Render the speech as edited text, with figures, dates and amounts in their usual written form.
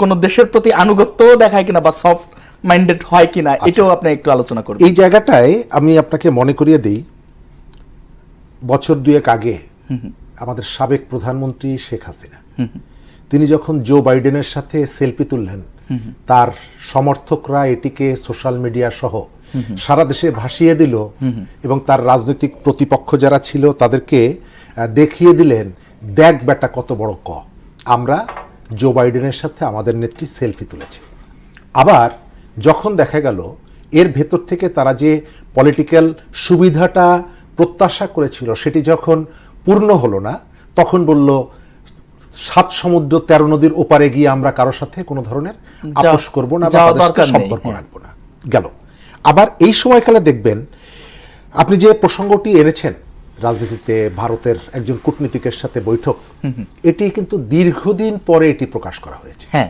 কোন দেশের প্রতি আনুগত্যও দেখায় কিনা বা সফট মাইন্ডেড হয় কিনা, এটাও আপনি একটু আলোচনা করবেন। এই জায়গাটায় আমি আপনাকে মনে করিয়ে দিই, বছর দুয়েক আগে আমাদের সাবেক প্রধানমন্ত্রী শেখ হাসিনা তিনি যখন জো বাইডেনের সাথে সেলফি তুললেন, তার সমর্থকরা এটিকে সোশ্যাল মিডিয়া সহ সারা দেশে ভাসিয়ে দিল এবং তার রাজনৈতিক প্রতিপক্ষ যারা ছিল তাদেরকে দেখিয়ে দিলেন, দেখ বেটা কত বড় আমরা জো বাইডেনের সাথে আমাদের নেত্রী সেলফি তুলেছে। আবার যখন দেখা গেল এর ভেতর থেকে তারা যে পলিটিক্যাল সুবিধাটা প্রত্যাশা করেছিল সেটি যখন পূর্ণ হলো না, তখন বলল 7 সমুদ্র 13 নদীর ওপারে গিয়ে আমরা কারো সাথে কোনো ধরনের আপোষ করব না বা তাদের সাথে সম্পর্ক রাখবো না। গেল। আবার এই সময়কালে দেখবেন, আপনি যে প্রসঙ্গটি এনেছেন রাজনীতিতে ভারতের একজন কূটনীতিকের সাথে বৈঠক, এটি কিন্তু দীর্ঘদিন পরে এটি প্রকাশ করা হয়েছে। হ্যাঁ,